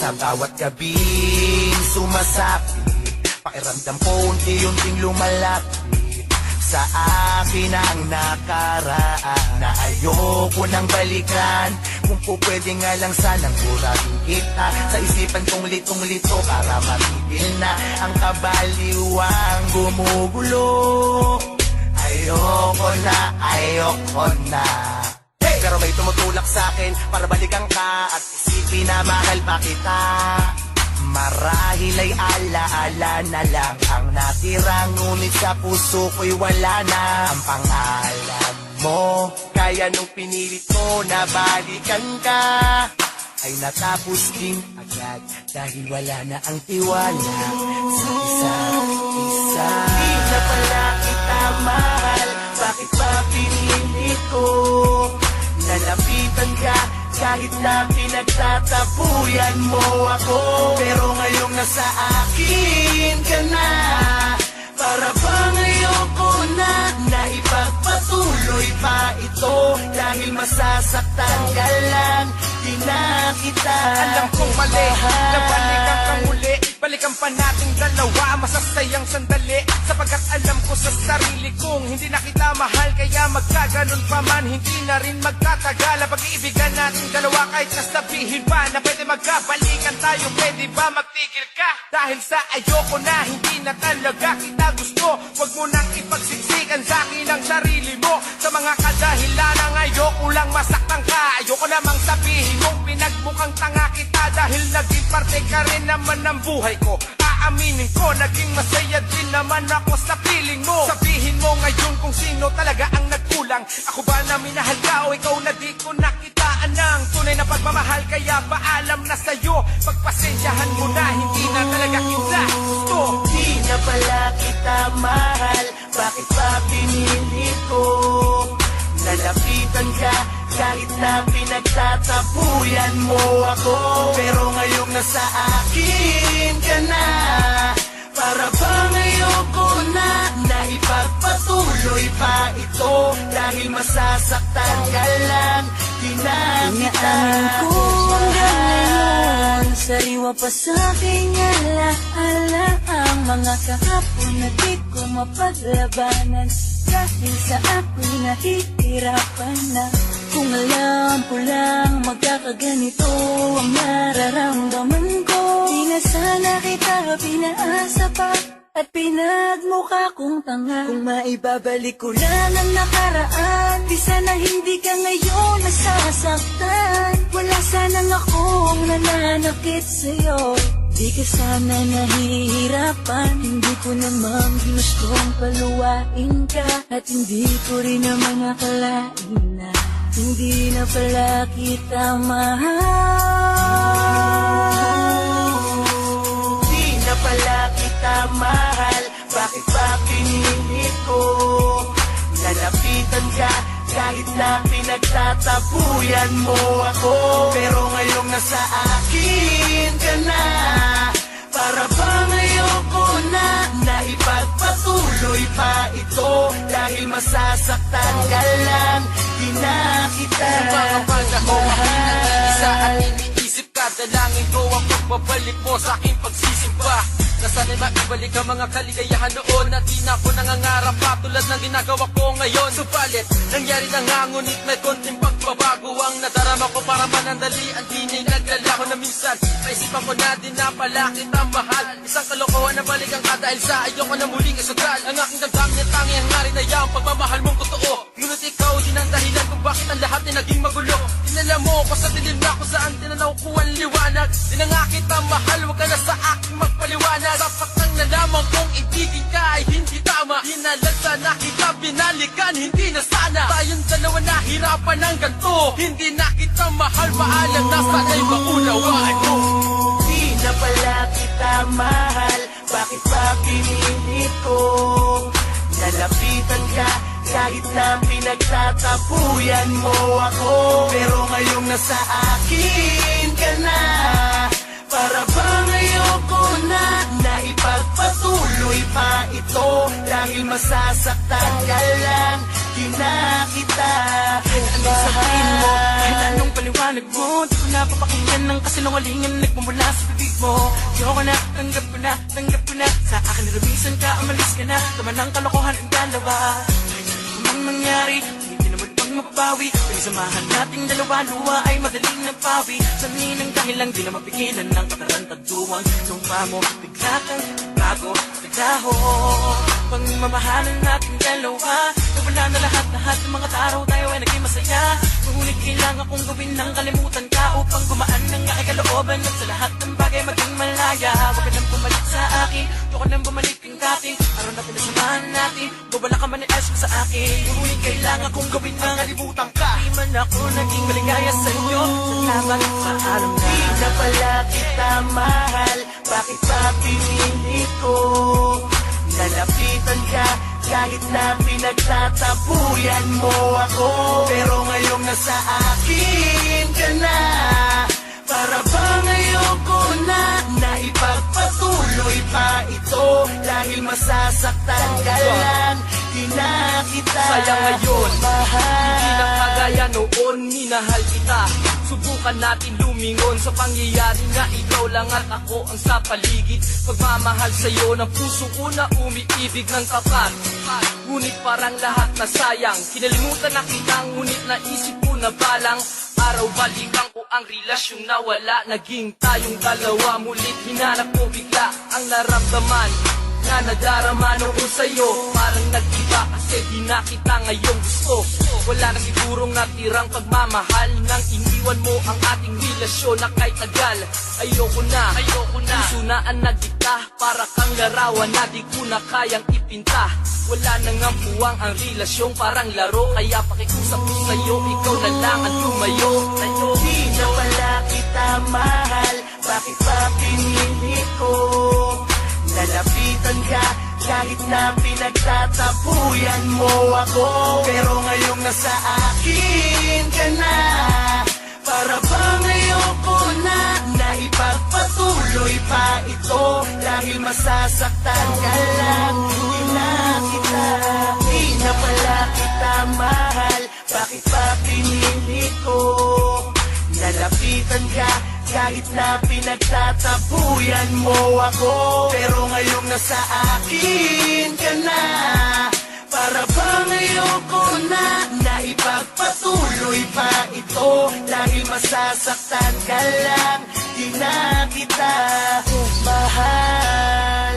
Sa bawat gabing sumasapit, pakiramdam ko unti-unting lumalapit sa akin ang nakaraan na ayoko nang balikan. Kung po pwede nga lang sanang burahin kita sa isipan kong litong-lito para matigil na ang kabaliwang gumugulo. Ayoko na. Pero may tumutulak sa akin para balikan ka at isipin na mahal pa kita. Marahil ay alaala na lang ang natira, ngunit sa puso ko'y wala na ang pangalan mo. Kaya nung pinilit ko na balikan ka, ay natapos din agad dahil wala na ang tiwala sa isa't isa. Di na pala kita mahal, bakit ba pinilit ko? Nalapitan ka kahit na pinagtatapuyan mo ako. Pero ngayong nasa akin ka na, para bang ayoko na ipagpatuloy pa ito. Dahil masasaktan ka lang, di na kita alam kong mali, nabalikan ka muli. Balikan pa nating dalawa, masasayang sandali. Sapagkat alam ko sa sarili kong hindi na kita mahal, kaya magkaganon pa man, hindi na rin magtatagal. Pag-iibigan nating dalawa kahit nasabihin pa na pwede magkabalikan tayo, pwede ba magtigil ka? Dahil sa ayoko na, hindi na talaga kita gusto. Huwag mo nang ipagsiksikan sa akin ang sarili mo. Sa mga kadahilan ang ayoko lang masaktan ka. Ayoko namang sabihin mong pinagmukhang tanga kita, dahil naging parte ka rin naman ng buhay ko. Aaminin ko, naging masaya din naman ako sa piling mo. Sabihin mo ngayon kung sino talaga ang nagkulang. Ako ba na minahal ka o ikaw na di ko nakitaan ng tunay na pagmamahal? Kaya paalam na sa'yo, pagpasensyahan mo na, hindi na talaga kita gusto. Di na pala kita mahal, bakit pa pinilit ko? Nalapitan ka kahit na pinagtatapuyan mo ako. Pero ngayong nasa akin ka na, para bang ayoko na ipagpatuloy pa ito. Dahil masasaktan ka lang, di na kita ko hanggang ngayon. Sariwa pa sa aking alaala ang mga kahapon na di ko mapaglabanan. Dahil sa ako'y nahihirapan na. Kung alam ko lang magkakaganito ang nararamdaman ko, di na sana kita pinaasa pa at pinagmukha kong tanga. Kung maibabalik ko lang ang nakaraan, di sana hindi ka ngayon nasasaktan. Wala sanang akong nananakit sa'yo, di ka sana nahihirapan. Hindi ko naman gustong paluwain ka, at hindi ko rin naman akalain na hindi na pala kita mahal. Di na pala kita mahal, bakit ba pinilit ko? Nalapitan ka kahit na pinagtatapuyan mo ako. Pero ngayong nasa akin ka na, para bang ayoko na ipagpatuloy pa ito. Dahil masasaktan ka lang, di na kita Kapag ako makinag-isa at iniisip ka, dalangin ko ang pagbabalik mo sa aking pagsisimba. Na sana'y maibalik ang mga kaligayahan noon, at di na ako nangangarap pa tulad ng ginagawa ko ngayon. Subalit, nangyari na nga, ngunit may konting pagbabago ang nadarama ko. Para manandalian, di na'y naglalaho na minsan naisipan ko na din na pala kitang mahal. Isang kalokohan na balikan ka dahil sa ayoko na muling isudal. Ang aking damdamin at tangi ang nga rin na yung pagmamahal mong totoo. Ngunit ikaw din ang dahilan kung bakit ang lahat ay naging magulo. Dinala mo ko sa dilim na kung saan tinanaw ko ang liwanag. Di na nga kita mahal, huwag ka na sa aking magpaliwanag. Sapat nang nalaman kong ibigin ka ay hindi tama. Di na lang sana kita binalikan, hindi na sana tayong dalawa nahirapan ng ganito. Hindi na kita mahal, maalam na sana'y maunawaan mo. Di na pala kita mahal, bakit ba pinilit ko? Nalapitan ka kahit na pinagtatapuyan mo ako. Pero ngayong nasa akin ka na, para bang ayoko na ipagpatuloy pa ito. Dahil masasaktan ka lang, di na kita Anong sabihin mo? mahal. Kahit anong paliwanag mo, di ko na papakinggan ng kasinungalingan nagmumula sa bibig mo. Ayoko na, tanggap ko na. Sa akin nilamisan ka, umalis ka na. Tama ng kalokohan ang dalawa. Anong nangyari? Hindi naman pang mapapawi. Pinisamahan nating dalawa, luwa ay madaling napawi. Sanin ang dahilan, di na mapigilan ng katarantaduang lupa mo. Bigla kang bago, biglaho. Pagmamahalan nating dalawa, nawala na lahat ng mga tao, tayo ay naging masaya. Ngunit kailangan kong gawin ng kalimutan ka upang gumaan ng aking kalooban at sa lahat ng bagay maging malaya. Huwag ka nang bumalik sa akin, huwag ka nang bumalik ang dating araw na pinasamahan natin. Bawala ka man ni Ash sa akin, ngunit kailangan kong gawin ng kalimutan ka. Di man ako naging maligaya sa iyo, salamat, paalam na. Di na pala kita mahal, bakit pa pinili ko? Nalapitan ka kahit na pinagtatapuyan mo ako. Pero ngayong nasa akin ka na, para bang ayoko na ipagpatuloy pa ito. Dahil masasaktan ka lang, di na kita Sayang ngayon, mahal. hindi na kagaya noon, minahal kita. Subukan natin lumingon sa pangyayari na ikaw lang at ako ang sa paligid. Pagmamahal sa'yo ng puso ko na umiibig ng tapat. Ngunit parang lahat na sayang, kinalimutan na kita, ngunit naisip ko na balang araw balikan ko ang relasyong nawala. Naging tayong dalawa, mulit hinanap ko bigla ang naramdaman na nadarama noon sa'yo. Parang nag-iba kasi di na kita ngayong gusto. Wala na sigurong natirang pagmamahal nang iniwan mo ang ating relasyon na kay tagal. Ayoko na, puso na ang nagdikta, para kang larawan na di ko na kayang ipinta. Wala nang ang puwang ang relasyong parang laro, kaya pakiusap ko sa'yo, ikaw na lang ang lumayo. Di na pala kita mahal, bakit pa pinili ko? Lalapitan ka kahit na pinagtatapuyan mo ako. Pero ngayong nasa akin ka na, para bang ayoko na ipagpatuloy pa ito. Dahil masasaktan ka lang, di na kita. Di na pala kita mahal, bakit pa pinili ko? Lalapitan ka kahit na pinagtatapuyan mo ako. Pero ngayong nasa akin ka na, para bang ayoko na ipagpatuloy pa ito. Dahil masasaktan ka lang, di na kita mahal.